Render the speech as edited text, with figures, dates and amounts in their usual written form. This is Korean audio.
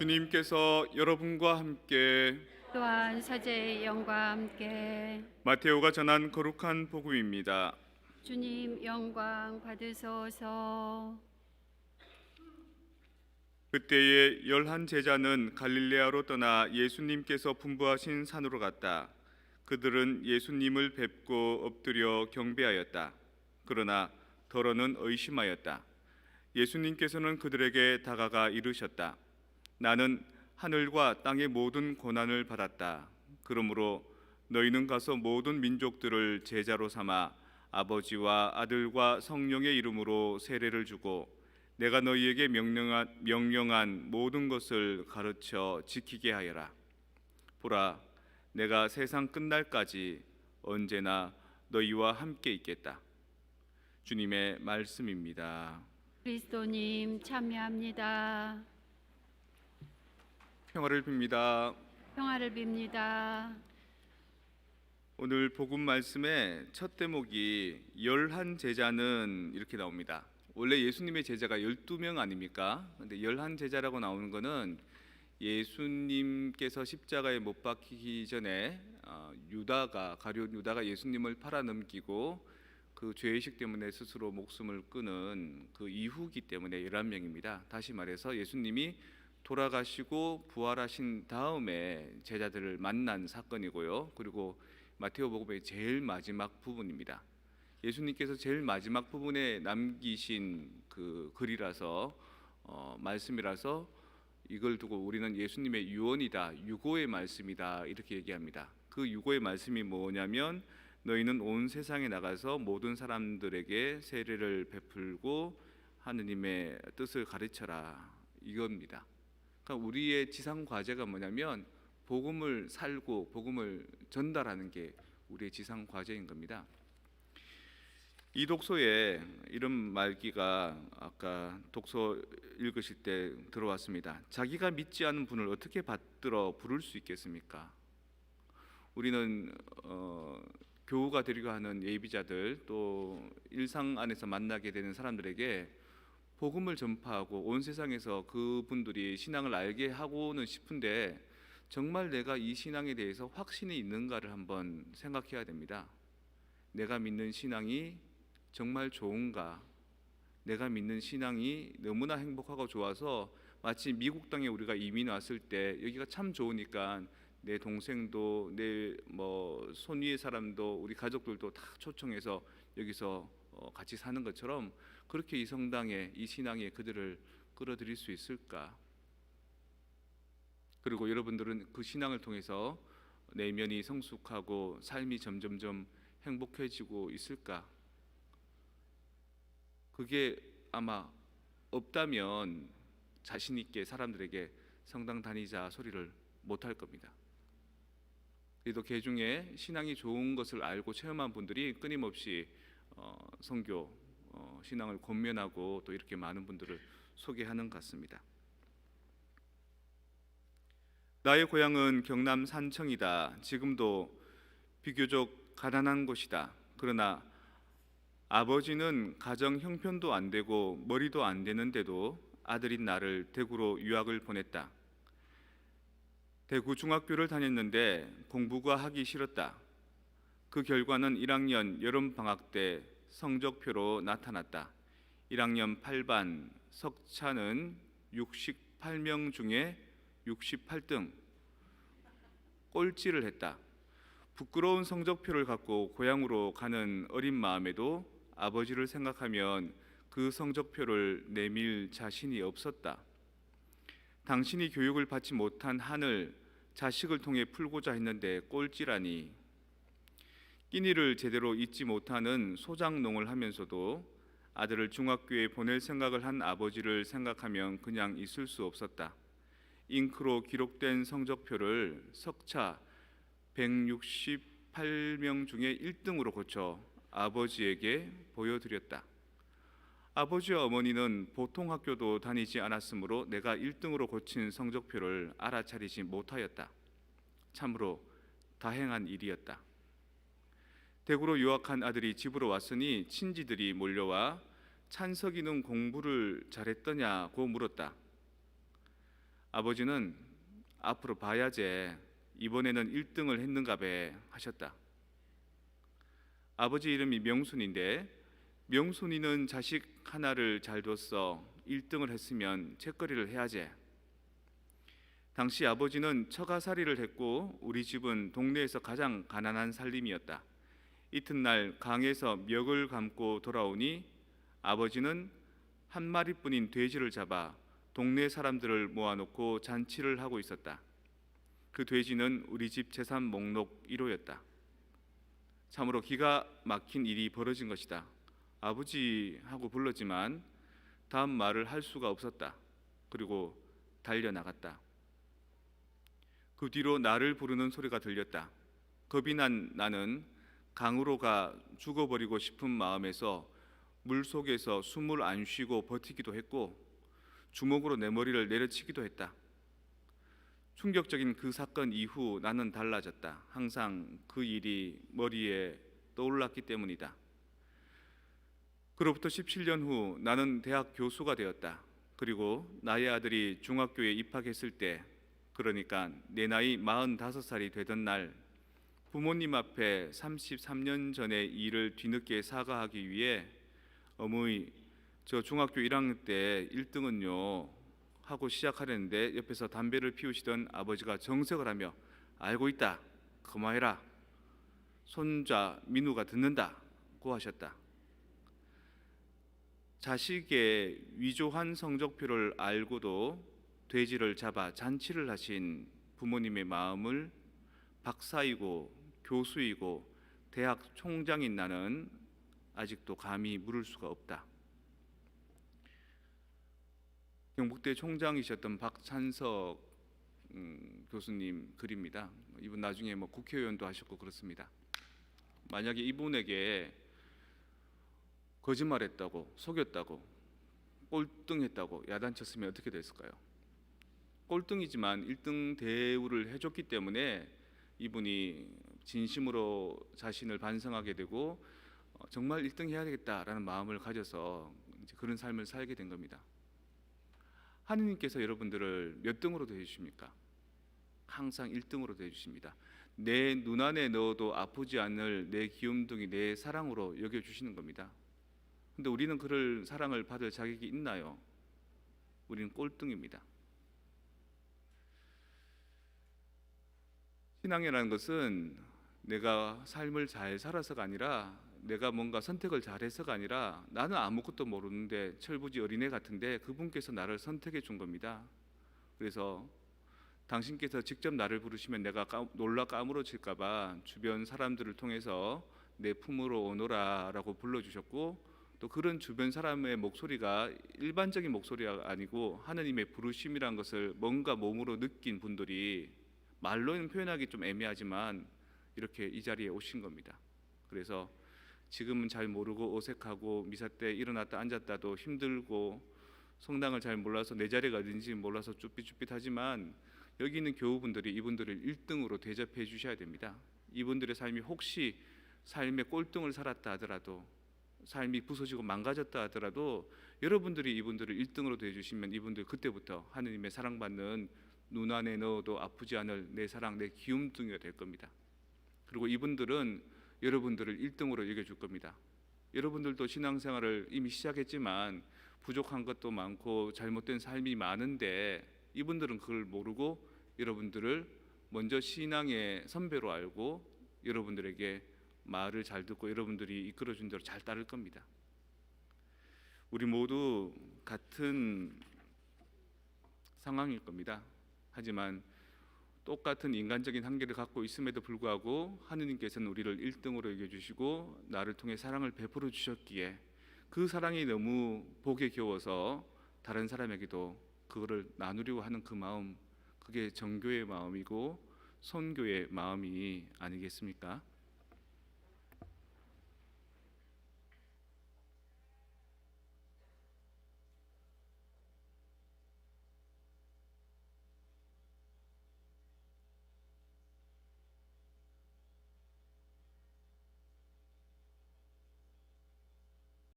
주님께서 여러분과 함께 또한 사제의 영과 함께 마테오가 전한 거룩한 복음입니다. 주님 영광 받으소서. 그때에 11 제자는 갈릴레아로 떠나 예수님께서 분부하신 산으로 갔다. 그들은 예수님을 뵙고 엎드려 경배하였다. 그러나 더러는 의심하였다. 예수님께서는 그들에게 다가가 이르셨다. 나는 하늘과 땅의 모든 고난을 받았다. 그러므로 너희는 가서 모든 민족들을 제자로 삼아 아버지와 아들과 성령의 이름으로 세례를 주고 내가 너희에게 명령한 모든 것을 가르쳐 지키게 하여라. 보라, 내가 세상 끝날까지 언제나 너희와 함께 있겠다. 주님의 말씀입니다. 그리스도님 참여합니다. 평화를 빕니다. 평화를 빕니다. 오늘 복음 말씀의 첫 대목이 11 제자는 이렇게 나옵니다. 원래 예수님의 제자가 12명 아닙니까? 근데 11 제자라고 나오는 거는 예수님께서 십자가에 못 박히기 전에 가룟 유다가 예수님을 팔아넘기고 그 죄의식 때문에 스스로 목숨을 끊은 그 이후기 때문에 11명입니다. 다시 말해서 예수님이 돌아가시고 부활하신 다음에 제자들을 만난 사건이고요. 그리고 마테오복음의 제일 마지막 부분입니다. 예수님께서 제일 마지막 부분에 남기신 그 글이라서 말씀이라서 이걸 두고 우리는 예수님의 유언이다, 유고의 말씀이다 이렇게 얘기합니다. 그 유고의 말씀이 뭐냐면 너희는 온 세상에 나가서 모든 사람들에게 세례를 베풀고 하느님의 뜻을 가르쳐라 이겁니다. 그러니까 우리의 지상 과제가 뭐냐면 복음을 살고 복음을 전달하는 게 우리의 지상 과제인 겁니다. 이 독서에 이런 말기가 아까 독서 읽으실 때 들어왔습니다. 자기가 믿지 않은 분을 어떻게 받들어 부를 수 있겠습니까? 우리는 교우가 되려고 하는 예비자들 또 일상 안에서 만나게 되는 사람들에게 복음을 전파하고 온 세상에서 그분들이 신앙을 알게 하고는 싶은데 정말 내가 이 신앙에 대해서 확신이 있는가를 한번 생각해야 됩니다. 내가 믿는 신앙이 정말 좋은가? 내가 믿는 신앙이 너무나 행복하고 좋아서 마치 미국 땅에 우리가 이민 왔을 때 여기가 참 좋으니까 내 동생도 내 손 위의 사람도 우리 가족들도 다 초청해서 여기서 같이 사는 것처럼 그렇게 이 성당에 이 신앙에 그들을 끌어들일 수 있을까? 그리고 여러분들은 그 신앙을 통해서 내면이 성숙하고 삶이 점점점 행복해지고 있을까? 그게 아마 없다면 자신 있게 사람들에게 성당 다니자 소리를 못할 겁니다. 그래도 개 중에 신앙이 좋은 것을 알고 체험한 분들이 끊임없이 선교, 신앙을 권면하고 또 이렇게 많은 분들을 소개하는 것 같습니다. 나의 고향은 경남 산청이다. 지금도 비교적 가난한 곳이다. 그러나 아버지는 가정 형편도 안 되고 머리도 안 되는데도 아들인 나를 대구로 유학을 보냈다. 대구 중학교를 다녔는데 공부가 하기 싫었다. 그 결과는 1학년 여름방학 때 성적표로 나타났다. 1학년 8반 석차는 68명 중에 68등, 꼴찌를 했다. 부끄러운 성적표를 갖고 고향으로 가는 어린 마음에도 아버지를 생각하면 그 성적표를 내밀 자신이 없었다. 당신이 교육을 받지 못한 한을 자식을 통해 풀고자 했는데 꼴찌라니. 끼니를 제대로 잊지 못하는 소장농을 하면서도 아들을 중학교에 보낼 생각을 한 아버지를 생각하면 그냥 있을 수 없었다. 잉크로 기록된 성적표를 석차 168명 중에 1등으로 고쳐 아버지에게 보여드렸다. 아버지와 어머니는 보통 학교도 다니지 않았으므로 내가 1등으로 고친 성적표를 알아차리지 못하였다. 참으로 다행한 일이었다. 대구로 유학한 아들이 집으로 왔으니 친지들이 몰려와 찬석이는 공부를 잘했더냐고 물었다. 아버지는 앞으로 봐야제 이번에는 1등을 했는가배 하셨다. 아버지 이름이 명순인데 명순이는 자식 하나를 잘 뒀어 1등을 했으면 책거리를 해야지. 당시 아버지는 처가살이를 했고 우리 집은 동네에서 가장 가난한 살림이었다. 이튿날 강에서 멱을 감고 돌아오니 아버지는 한 마리뿐인 돼지를 잡아 동네 사람들을 모아놓고 잔치를 하고 있었다. 그 돼지는 우리 집 재산 목록 1호였다. 참으로 기가 막힌 일이 벌어진 것이다. 아버지 하고 불렀지만 다음 말을 할 수가 없었다. 그리고 달려나갔다. 그 뒤로 나를 부르는 소리가 들렸다. 겁이 난 나는 강으로 가 죽어버리고 싶은 마음에서 물속에서 숨을 안 쉬고 버티기도 했고 주먹으로 내 머리를 내려치기도 했다. 충격적인 그 사건 이후 나는 달라졌다. 항상 그 일이 머리에 떠올랐기 때문이다. 그로부터 17년 후 나는 대학 교수가 되었다. 그리고 나의 아들이 중학교에 입학했을 때, 그러니까 내 나이 45살이 되던 날, 부모님 앞에 33년 전의 일을 뒤늦게 사과하기 위해 어머니, 저 중학교 1학년 때 1등은요 하고 시작하려는데 옆에서 담배를 피우시던 아버지가 정색을 하며 알고 있다, 그만해라, 손자 민우가 듣는다고 하셨다. 자식의 위조한 성적표를 알고도 돼지를 잡아 잔치를 하신 부모님의 마음을 박사이고 교수이고 대학 총장인 나는 아직도 감히 물을 수가 없다. 경북대 총장이셨던 박찬석 교수님 글입니다. 이분 나중에 국회의원도 하셨고 그렇습니다. 만약에 이분에게 거짓말했다고, 속였다고, 꼴등했다고 야단쳤으면 어떻게 됐을까요? 꼴등이지만 1등 대우를 해줬기 때문에 이분이 진심으로 자신을 반성하게 되고 정말 1등 해야 되겠다라는 마음을 가져서 이제 그런 삶을 살게 된 겁니다. 하느님께서 여러분들을 몇 등으로 대해주십니까? 항상 1등으로 대해주십니다. 내 눈 안에 넣어도 아프지 않을 내 귀염둥이, 내 사랑으로 여겨주시는 겁니다. 근데 우리는 그럴 사랑을 받을 자격이 있나요? 우리는 꼴등입니다. 신앙이라는 것은 내가 삶을 잘 살아서가 아니라 내가 뭔가 선택을 잘해서가 아니라 나는 아무것도 모르는데 철부지 어린애 같은데 그분께서 나를 선택해 준 겁니다. 그래서 당신께서 직접 나를 부르시면 내가 놀라 까무러질까 봐 주변 사람들을 통해서 내 품으로 오너라 라고 불러주셨고, 또 그런 주변 사람의 목소리가 일반적인 목소리가 아니고 하느님의 부르심이란 것을 뭔가 몸으로 느낀 분들이 말로는 표현하기 좀 애매하지만 이렇게 이 자리에 오신 겁니다. 그래서 지금은 잘 모르고 어색하고 미사 때 일어났다 앉았다도 힘들고 성당을 잘 몰라서 내 자리가 어딘지 몰라서 쭈삣쭈삣하지만 여기 있는 교우분들이 이분들을 1등으로 대접해 주셔야 됩니다. 이분들의 삶이 혹시 삶의 꼴등을 살았다 하더라도, 삶이 부서지고 망가졌다 하더라도 여러분들이 이분들을 1등으로 대해주시면 이분들 그때부터 하느님의 사랑받는 눈 안에 넣어도 아프지 않을 내 사랑, 내 귀염둥이가 될 겁니다. 그리고 이분들은 여러분들을 1등으로 여겨줄 겁니다. 여러분들도 신앙생활을 이미 시작했지만 부족한 것도 많고 잘못된 삶이 많은데 이분들은 그걸 모르고 여러분들을 먼저 신앙의 선배로 알고 여러분들에게 말을 잘 듣고 여러분들이 이끌어준 대로 잘 따를 겁니다. 우리 모두 같은 상황일 겁니다. 하지만 똑같은 인간적인 한계를 갖고 있음에도 불구하고 하느님께서는 우리를 1등으로 여겨주시고 나를 통해 사랑을 베풀어 주셨기에 그 사랑이 너무 복에 겨워서 다른 사람에게도 그거를 나누려고 하는 그 마음, 그게 정교의 마음이고 선교의 마음이 아니겠습니까?